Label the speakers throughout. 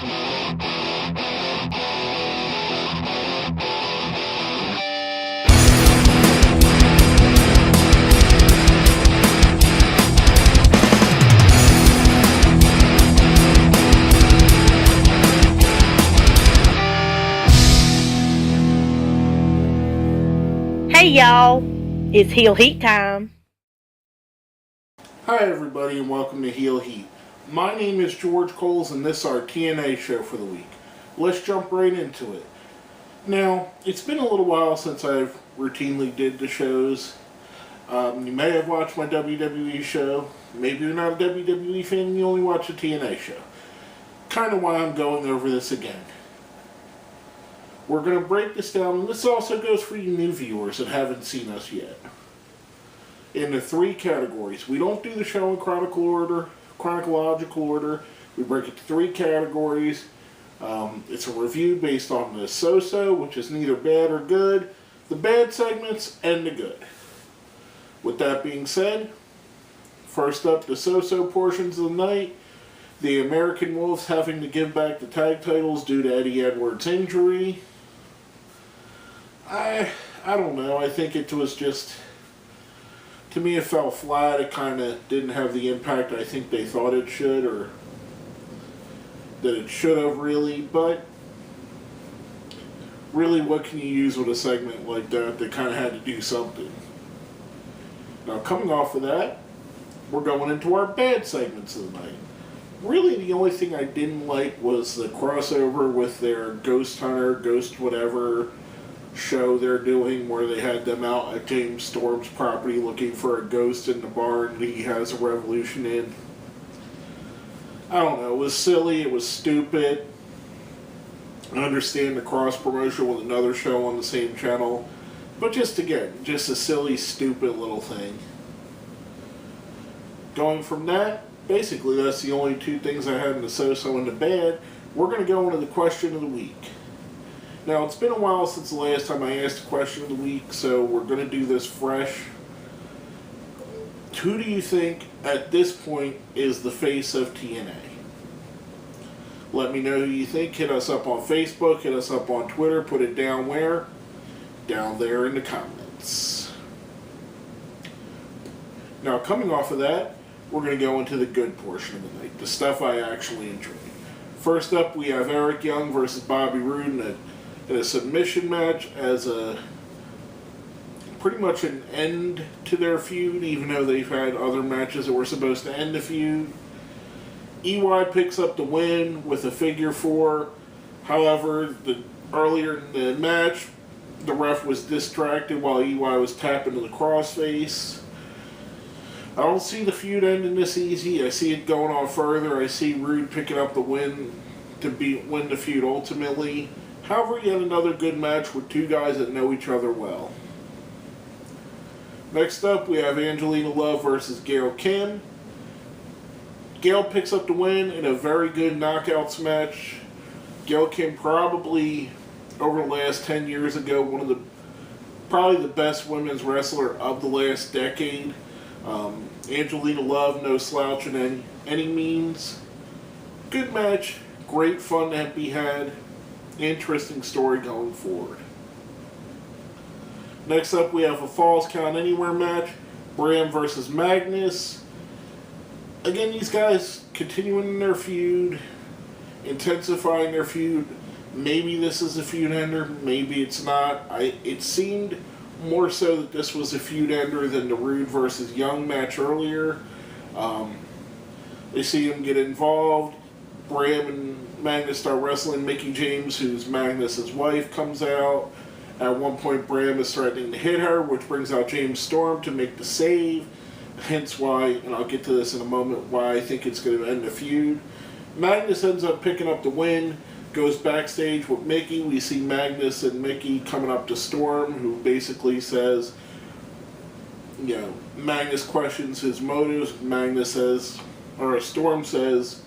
Speaker 1: Hey y'all, it's Heel Heat time.
Speaker 2: Hi everybody and welcome to Heel Heat. My name is George Coles and this is our TNA show for the week. Let's jump right into it. Now, it's been a little while since I've routinely did the shows. You may have watched my WWE show. Maybe you're not a WWE fan and you only watch a TNA show. Kind of why I'm going over this again. We're going to break this down, and this also goes for you new viewers that haven't seen us yet. Into three categories. We don't do the show in chronological order. We break it to three categories. It's a review based on the so-so, which is neither bad or good, the bad segments, and the good. With that being said, first up, the so-so portions of the night. The American Wolves having to give back the tag titles due to Eddie Edwards' injury. I don't know. I think it was just, to me it fell flat. It kind of didn't have the impact I think they thought it should, or that it should have really. But really, what can you use with a segment like that that kind of had to do something? Now, coming off of that, we're going into our bad segments of the night. Really, the only thing I didn't like was the crossover with their Ghost Hunter, Ghost whatever show they're doing, where they had them out at James Storm's property looking for a ghost in the barn that he has a revolution in. I don't know, it was silly, it was stupid. I understand the cross promotion with another show on the same channel, but just again, just a silly, stupid little thing. Going from that, basically that's the only two things I had in the so-so and the bad. We're going to go into the question of the week. Now, it's been a while since the last time I asked the question of the week, so we're going to do this fresh. Who do you think, at this point, is the face of TNA? Let me know who you think. Hit us up on Facebook, hit us up on Twitter, put it down where? Down there in the comments. Now, coming off of that, we're going to go into the good portion of the night, the stuff I actually enjoyed. First up, we have Eric Young versus Bobby Roode in a submission match as a pretty much an end to their feud, even though they've had other matches that were supposed to end the feud. EY picks up the win with a figure four. However, earlier in the match, the ref was distracted while EY was tapping to the crossface. I don't see the feud ending this easy. I see it going on further. I see Roode picking up the win to win the feud ultimately. However, yet another good match with two guys that know each other well. Next up, we have Angelina Love versus Gail Kim. Gail picks up the win in a very good knockouts match. Gail Kim probably, over the last 10 years ago, probably the best women's wrestler of the last decade. Angelina Love, no slouch in any means. Good match, great fun to be had. Interesting story going forward. Next up, we have a Falls Count Anywhere match. Bram versus Magnus. Again, these guys continuing their feud, intensifying their feud. Maybe this is a feud ender, maybe it's not. It seemed more so that this was a feud ender than the Roode versus Young match earlier. They see him get involved. Bram and Magnus start wrestling. Mickie James, who's Magnus' wife, comes out. At one point, Bram is threatening to hit her, which brings out James Storm to make the save. Hence why, and I'll get to this in a moment, why I think it's going to end the feud. Magnus ends up picking up the win, goes backstage with Mickie. We see Magnus and Mickie coming up to Storm, who basically says, Magnus questions his motives. Storm says,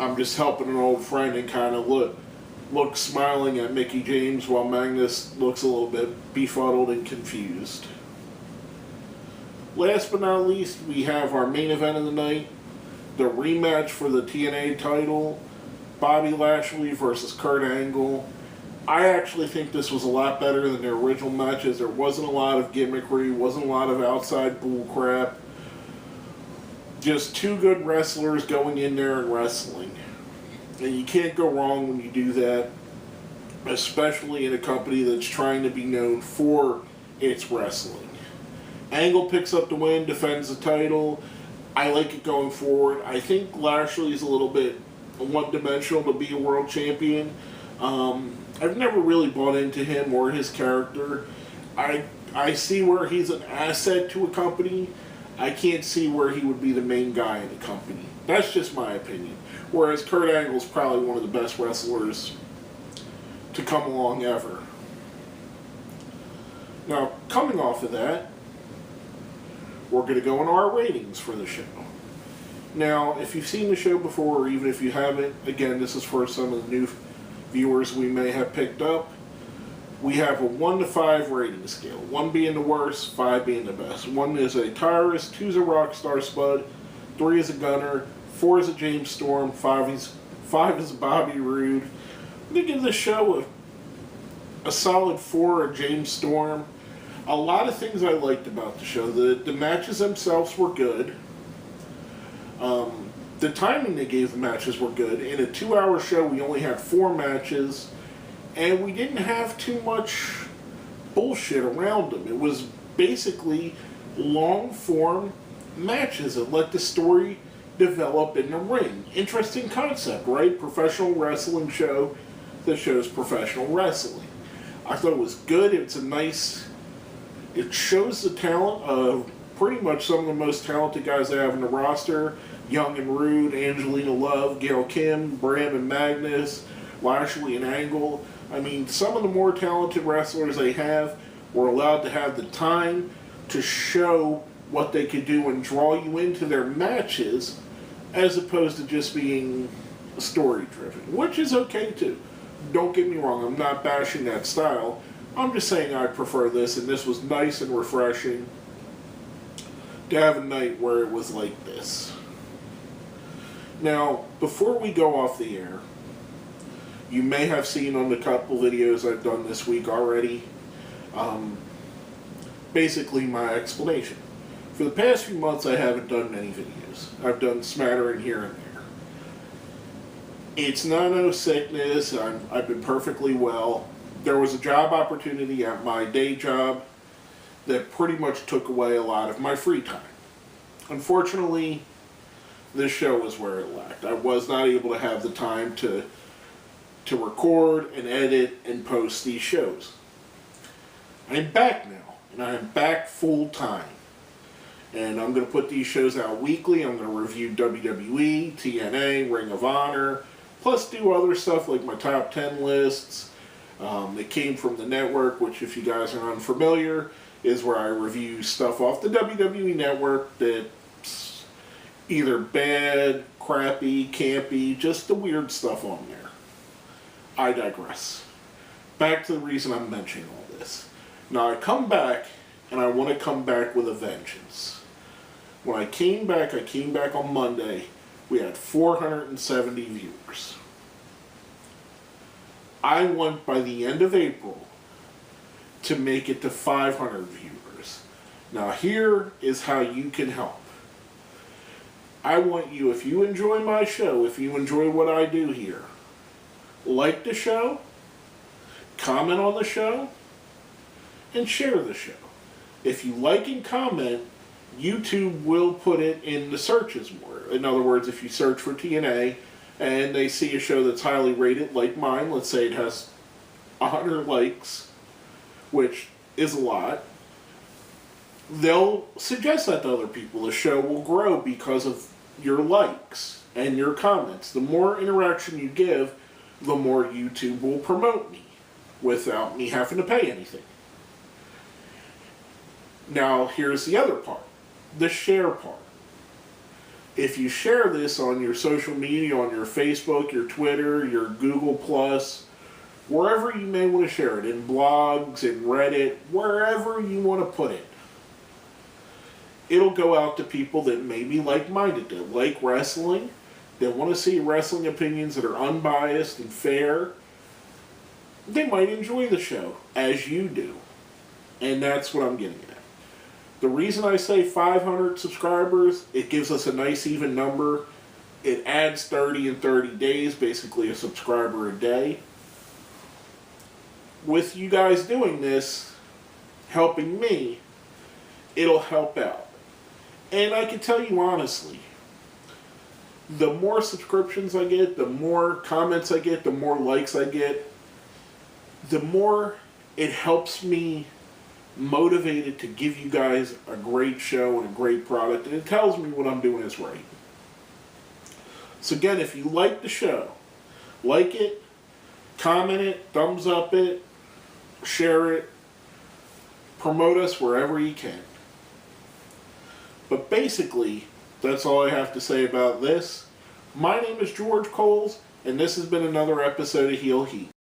Speaker 2: I'm just helping an old friend, and kind of looks smiling at Mickie James while Magnus looks a little bit befuddled and confused. Last but not least, we have our main event of the night, the rematch for the TNA title. Bobby Lashley versus Kurt Angle. I actually think this was a lot better than their original matches. There wasn't a lot of gimmickry, wasn't a lot of outside bullcrap. Just two good wrestlers going in there and wrestling. And you can't go wrong when you do that, especially in a company that's trying to be known for its wrestling. Angle picks up the win, defends the title. I like it going forward. I think Lashley's a little bit one-dimensional to be a world champion. I've never really bought into him or his character. I see where he's an asset to a company. I can't see where he would be the main guy in the company. That's just my opinion. Whereas Kurt Angle's probably one of the best wrestlers to come along ever. Now, coming off of that, we're going to go on our ratings for the show. Now, if you've seen the show before, or even if you haven't, again, this is for some of the new viewers we may have picked up. We have a 1 to 5 rating scale. 1 being the worst, 5 being the best. 1 is a Tyrus, 2 is a Rockstar Spud, 3 is a Gunner, 4 is a James Storm, 5 is Bobby Roode. I'm going to give this show a solid 4, a James Storm. A lot of things I liked about the show. The matches themselves were good. The timing they gave the matches were good. In a 2-hour show, we only had 4 matches, and we didn't have too much bullshit around them. It was basically long-form matches that let the story develop in the ring. Interesting concept, right? Professional wrestling show that shows professional wrestling. I thought it was good. It's a nice... It shows the talent of pretty much some of the most talented guys they have in the roster. Young and Rude, Angelina Love, Gail Kim, Bram and Magnus, Lashley and Angle. I mean, some of the more talented wrestlers they have were allowed to have the time to show what they could do and draw you into their matches, as opposed to just being story-driven, which is okay too. Don't get me wrong, I'm not bashing that style. I'm just saying I prefer this, and this was nice and refreshing to have a night where it was like this. Now, before we go off the air, you may have seen on the couple videos I've done this week already, basically my explanation. For the past few months, I haven't done many videos. I've done smattering here and there. It's not no sickness. I've been perfectly well. There was a job opportunity at my day job that pretty much took away a lot of my free time. Unfortunately, this show was where it lacked. I was not able to have the time to record and edit and post these shows. I'm back now, and I am back full time. And I'm going to put these shows out weekly. I'm going to review WWE, TNA, Ring of Honor, plus do other stuff like my top 10 lists. It came from the network, which if you guys are unfamiliar, is where I review stuff off the WWE network that's either bad, crappy, campy, just the weird stuff on there. I digress. Back to the reason I'm mentioning all this. Now I come back, and I want to come back with a vengeance. When I came back on Monday. We had 470 viewers. I want by the end of April to make it to 500 viewers. Now here is how you can help. I want you, if you enjoy my show, if you enjoy what I do here, like the show, comment on the show, and share the show. If you like and comment, YouTube will put it in the searches more. In other words, if you search for TNA and they see a show that's highly rated, like mine, let's say it has 100 likes, which is a lot, they'll suggest that to other people. The show will grow because of your likes and your comments. The more interaction you give, the more YouTube will promote me without me having to pay anything. Now, here's the other part, the share part. If you share this on your social media, on your Facebook, your Twitter, your Google+, wherever you may want to share it, in blogs, in Reddit, wherever you want to put it, it'll go out to people that may be like-minded, that like wrestling, that want to see wrestling opinions that are unbiased and fair, they might enjoy the show, as you do. And that's what I'm getting at. The reason I say 500 subscribers, it gives us a nice even number. It adds 30 in 30 days, basically a subscriber a day. With you guys doing this, helping me, it'll help out. And I can tell you honestly, the more subscriptions I get, the more comments I get, the more likes I get, the more it helps me motivated to give you guys a great show and a great product, and it tells me what I'm doing is right. So again, if you like the show, like it, comment it, thumbs up it, share it, promote us wherever you can. But basically, that's all I have to say about this. My name is George Coles, and this has been another episode of Heel Heat.